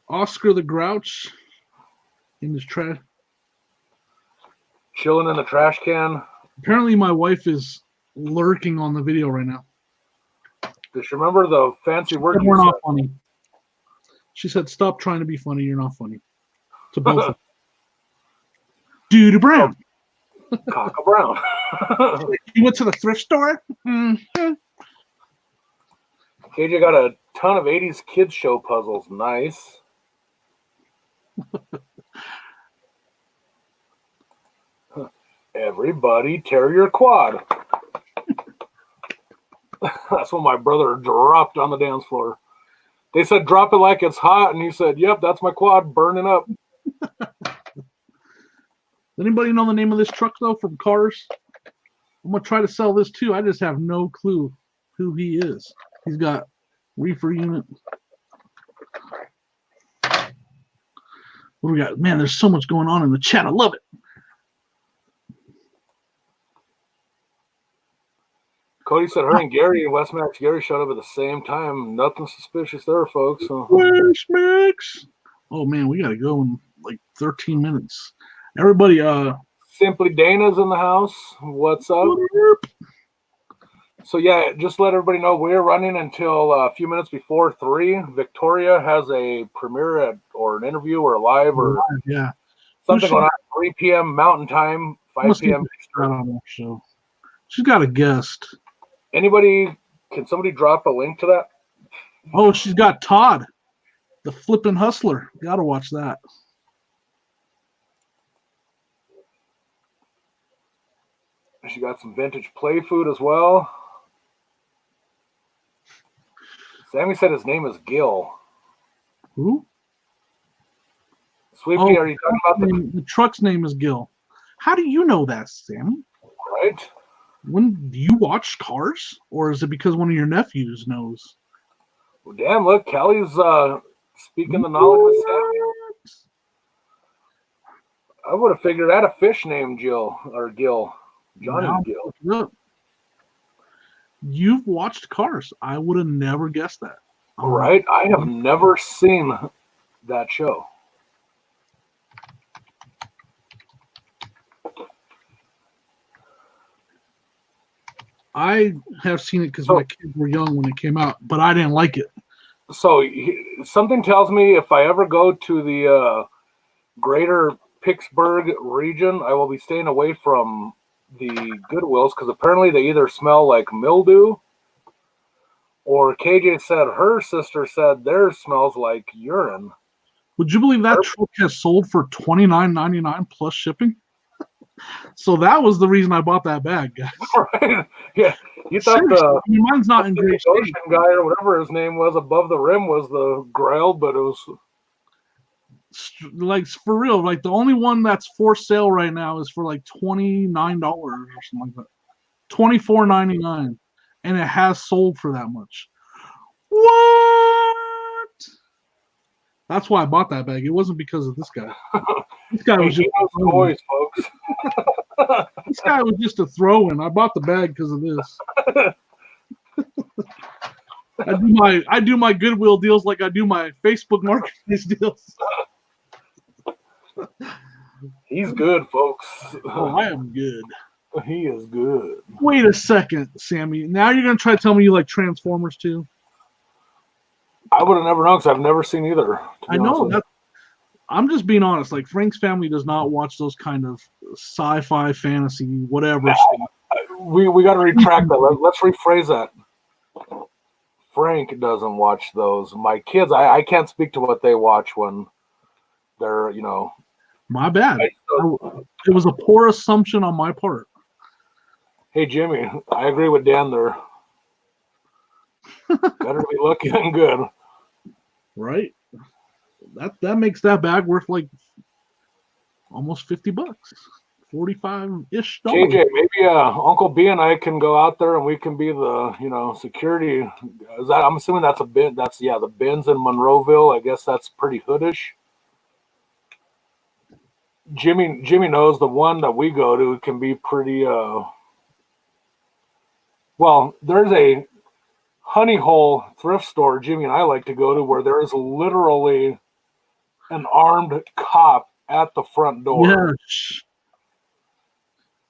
Oscar the Grouch in his trash. Chilling in the trash can. Apparently, my wife is lurking on the video right now. Does you remember the fancy word? We're not funny. She said, "Stop trying to be funny. You're not funny." To both of them. Dude Brown. Cocker Brown. You went to the thrift store? Mm-hmm. KJ got a ton of 80s kids show puzzles. Nice. Everybody tear your quad. That's what my brother dropped on the dance floor. They said, drop it like it's hot. And he said, yep, that's my quad burning up. Anybody know the name of this truck, though, from Cars? I'm going to try to sell this, too. I just have no clue who he is. He's got reefer unit. What do we got? Man, there's so much going on in the chat. I love it. Cody said her and Gary and West Max Gary showed up at the same time. Nothing suspicious there, folks. West Max. Oh, man, we got to go in like 13 minutes. Everybody, Simply Dana's in the house. What's up? So, yeah, just let everybody know we're running until a few minutes before 3. Victoria has a premiere or an interview or a live or something going on at 3 p.m. Mountain Time, 5 p.m. Eastern. Show. She's got a guest. Can somebody drop a link to that? Oh, she's got Todd, the flippin' hustler. Got to watch that. She got some vintage play food as well. Sammy said his name is Gil. Who? Sweet Pea, are you talking about the truck's name is Gil. How do you know that, Sammy? Right. When do you watch Cars, or is it because one of your nephews knows? Well, damn! Look, Kelly's speaking the knowledge of Sammy. I would have figured out a fish named Jill or Gil. Johnny Gil. Look, you've watched Cars. I would have never guessed that. Right? I have never seen that show. I have seen it because my kids were young when it came out, but I didn't like it. So something tells me if I ever go to the greater Pittsburgh region, I will be staying away from the Goodwills because apparently they either smell like mildew or KJ said her sister said theirs smells like urine. Would you believe that truck has sold for $29.99 plus shipping? So that was the reason I bought that bag, guys. Right? Yeah. You thought mine's not in great shape. Ocean guy or whatever his name was above the rim was the grail, but it was like for real. Like the only one that's for sale right now is for like $29 or something like that. $24.99, and it has sold for that much. What? That's why I bought that bag. It wasn't because of this guy. This guy was just toys, folks. This guy was just a throw-in. I bought the bag because of this. I do my Goodwill deals like I do my Facebook Marketplace deals. He's good, folks. Oh, I am good. He is good. Wait a second, Sammy. Now you're gonna try to tell me you like Transformers too? I would have never known because I've never seen either. I know that. I'm just being honest. Like Frank's family does not watch those kind of sci-fi, fantasy, whatever. We got to retract that. Let's rephrase that. Frank doesn't watch those. My kids, I can't speak to what they watch when they're, My bad. It was a poor assumption on my part. Hey, Jimmy, I agree with Dan there. Better be looking good. Right? that makes that bag worth like almost $50, $45-ish. JJ, maybe Uncle B and I can go out there and we can be the security. I'm assuming that's a bin. That's the bins in Monroeville. I guess that's pretty hoodish. Jimmy knows the one that we go to can be pretty. Well, there's a honey hole thrift store Jimmy and I like to go to where there is literally an armed cop at the front door. Yes.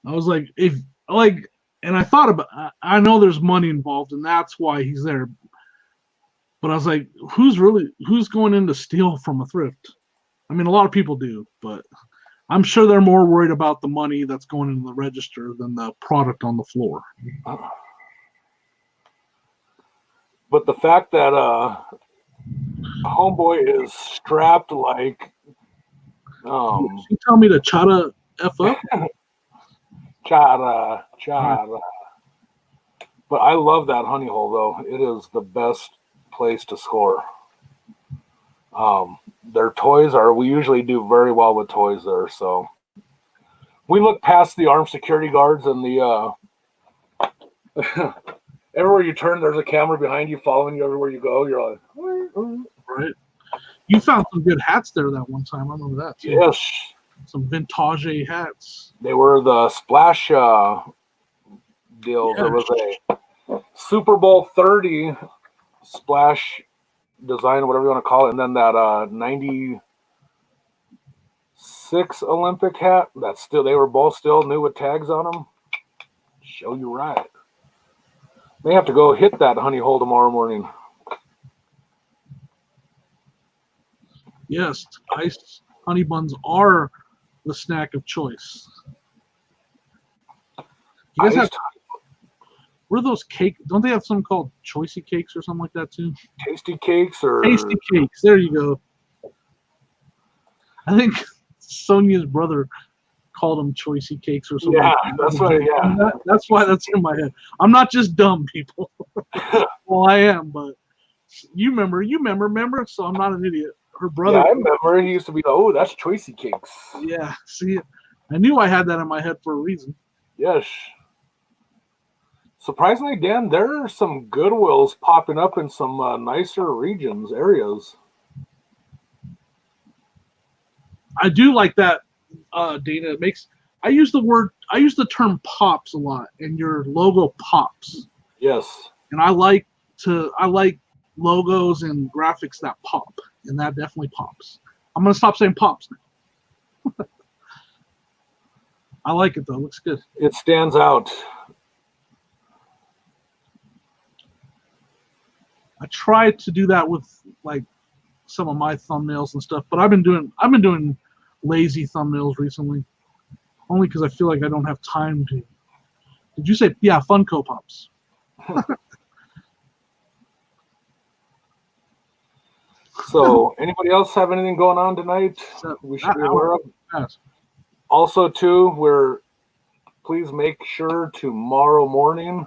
I was like, and I thought about. I know there's money involved, and that's why he's there. But I was like, who's going in to steal from a thrift? I mean, a lot of people do, but I'm sure they're more worried about the money that's going into the register than the product on the floor. But the fact that homeboy is strapped like you tell me to chata F up? Chara. But I love that honey hole though. It is the best place to score. Their toys we usually do very well with toys there, so we look past the armed security guards and the everywhere you turn, there's a camera behind you following you everywhere you go. You're like, right. You found some good hats there that one time. I remember that too. Yes. Some vintage hats. They were the splash deals. Yeah. There was a Super Bowl 30 splash design, whatever you want to call it, and then that 96 Olympic hat. They were both still new with tags on them. Show you right. May have to go hit that honey hole tomorrow morning. Yes, iced honey buns are the snack of choice. You guys what are those cake? Don't they have something called choicey cakes or something like that too? Tasty cakes or tasty cakes. There you go. I think Sonia's brother called them choicey cakes or something. Yeah, that's right. Yeah, that's why that's in my head. I'm not just dumb, people. Well, I am, but you remember. So I'm not an idiot. Her brother. Yeah, I remember. He used to be. Oh, that's choicey cakes. Yeah. See, I knew I had that in my head for a reason. Yes. Surprisingly, Dan, there are some Goodwills popping up in some nicer areas. I do like that, Dana. I use the term pops a lot, and your logo pops. Yes. And I like logos and graphics that pop, and that definitely pops. I'm gonna stop saying pops now. I like it though. It looks good. It stands out. I tried to do that with like some of my thumbnails and stuff, but I've been doing lazy thumbnails recently, only because I feel like I don't have time to. Did you say Funko Pops? So, anybody else have anything going on tonight we should be aware of? Yes. Also, too, please make sure tomorrow morning,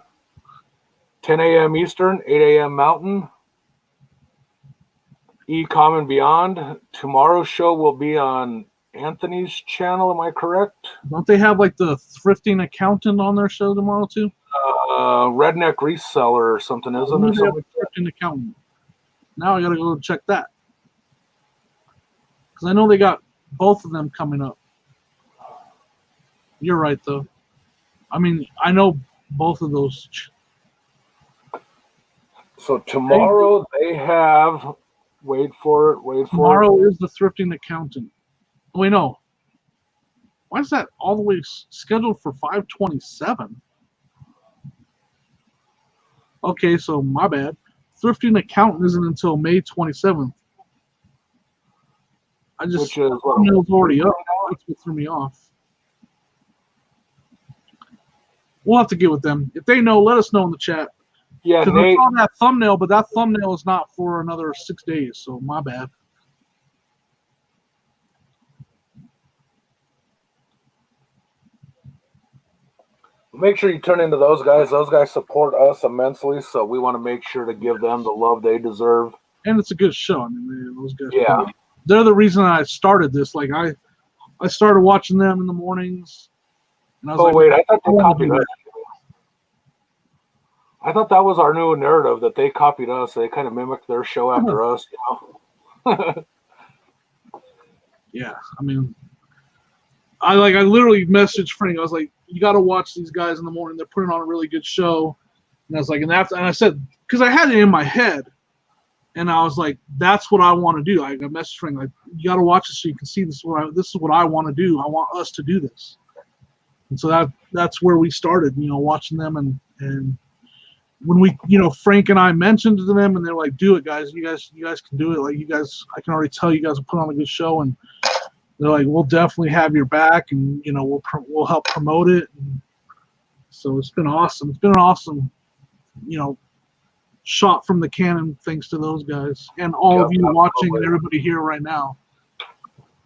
10 a.m. Eastern, 8 a.m. Mountain, e-com and beyond. Tomorrow's show will be on Anthony's channel. Am I correct? Don't they have like the thrifting accountant on their show tomorrow too? Redneck Reseller or something, isn't there? Thrifting accountant. Now I gotta go check that because I know they got both of them coming up. You're right though. I mean, I know both of those. So tomorrow they have. Wait for it. Tomorrow is the thrifting accountant. Wait, no. Why is that all the way scheduled for 5/27? Okay, so my bad. Thrifting accountant isn't until May 27th. Which is already up. That's what threw me off. We'll have to get with them. If they know, let us know in the chat. Yeah, because I saw that thumbnail, but that thumbnail is not for another 6 days, so my bad. Make sure you turn into those guys. Those guys support us immensely, so we want to make sure to give them the love they deserve. And it's a good show. I mean, those guys. Yeah. they're the reason I started this. Like I started watching them in the mornings, and I was wait, I thought I they wanna copied do us. I thought that was our new narrative, that they copied us. They kind of mimicked their show after us, you know. Yeah, I mean, I literally messaged Frank. I was like, you got to watch these guys in the morning. They're putting on a really good show. And I was like, and I said, because I had it in my head, and I was like, that's what I want to do. I messaged Frank like, you got to watch this so you can see this is what I want to do. I want us to do this. And so that's where we started, you know, watching them, and when we, you know, Frank and I mentioned to them, and they're like, do it, guys. You guys can do it. Like, you guys, I can already tell you guys will put on a good show, and they're like, we'll definitely have your back, and you know, we'll help promote it. And so it's been awesome. It's been an awesome, you know, shot from the cannon, thanks to those guys and all of you watching and everybody here right now.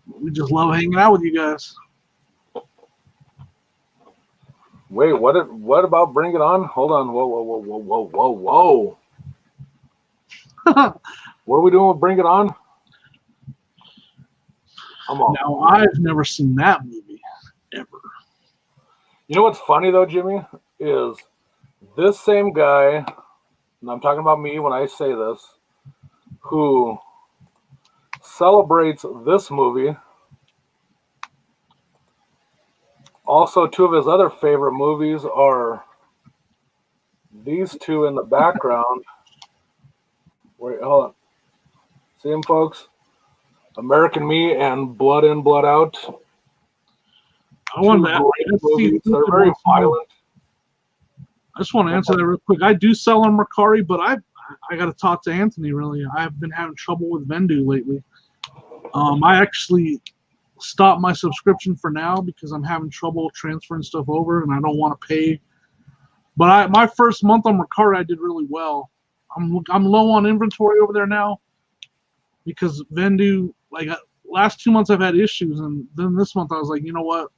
We just love hanging out with you guys. Wait, what about Bring It On? Hold on. Whoa. What are we doing with Bring It On? Now, I've never seen that movie, ever. You know what's funny, though, Jimmy, is this same guy, and I'm talking about me when I say this, who celebrates this movie. Also, two of his other favorite movies are these two in the background. Wait, hold on. See them, folks? American Me and Blood In, Blood Out. I wanted to movies. They're very violent. I just want to answer that real quick. I do sell on Mercari, but I got to talk to Anthony, really. I've been having trouble with Vendu lately. I actually stopped my subscription for now because I'm having trouble transferring stuff over, and I don't want to pay. But my first month on Mercari, I did really well. I'm low on inventory over there now because Vendu, like last 2 months I've had issues, and then this month I was like, you know what?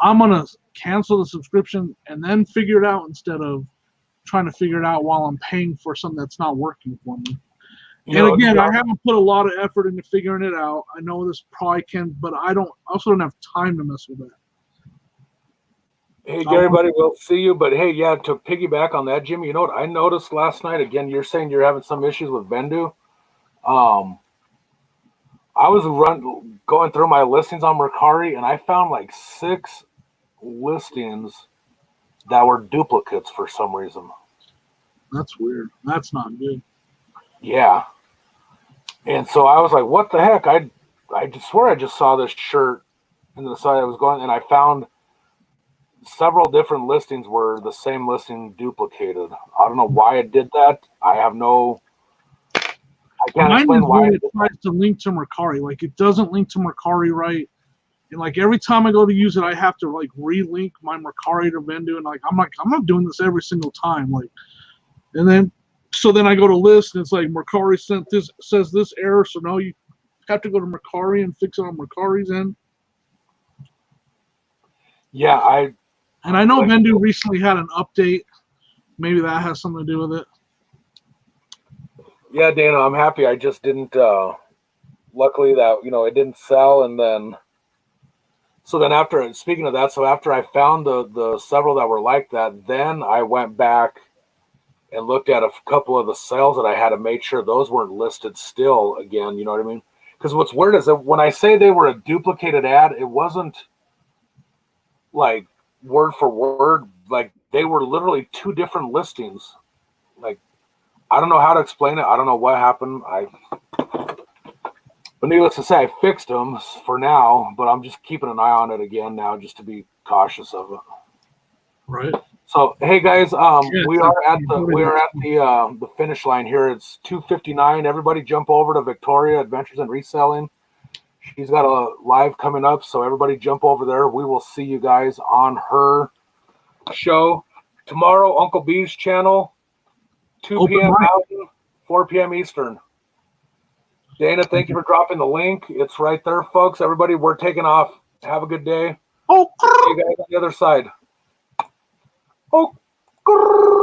I'm going to cancel the subscription and then figure it out instead of trying to figure it out while I'm paying for something that's not working for me. And again, I haven't put a lot of effort into figuring it out. I know this probably can, but I also don't have time to mess with that. Hey, Gary, buddy, we'll see you. But hey, yeah, to piggyback on that, Jimmy, you know what I noticed last night? Again, you're saying you're having some issues with Vendu. I was going through my listings on Mercari, and I found like 6 listings that were duplicates for some reason. That's weird. That's not good. Yeah. And so I was like, what the heck? I just swear I just saw this shirt in the site I was going, and I found several different listings were the same listing duplicated. I don't know why it did that. I can't explain why it tries to link to Mercari. Like, it doesn't link to Mercari right. And like every time I go to use it, I have to like relink my Mercari to Vendu, and like I'm not doing this every single time. Like, and then so then I go to list, and it's like Mercari says this error, so now you have to go to Mercari and fix it on Mercari's end. Yeah, I know Vendu recently had an update. Maybe that has something to do with it. Yeah, Dana, I'm happy. I just didn't. Luckily, that it didn't sell, and then. So then after, speaking of that, so after I found the several that were like that, then I went back and looked at a couple of the sales that I had and made sure those weren't listed still again, you know what I mean? Because what's weird is that when I say they were a duplicated ad, it wasn't like word for word. Like, they were literally 2 different listings. Like, I don't know how to explain it. I don't know what happened. But needless to say, I fixed them for now, but I'm just keeping an eye on it again now just to be cautious of it. Right. So, hey guys, we are at the finish line here. It's 2:59. Everybody jump over to Victoria Adventures and Reselling. She's got a live coming up, so everybody jump over there. We will see you guys on her show tomorrow. Uncle B's channel, 2 p.m. Mountain, 4 p.m. Eastern. Dana, thank you for dropping the link. It's right there, folks. Everybody, we're taking off. Have a good day. See you guys on the other side.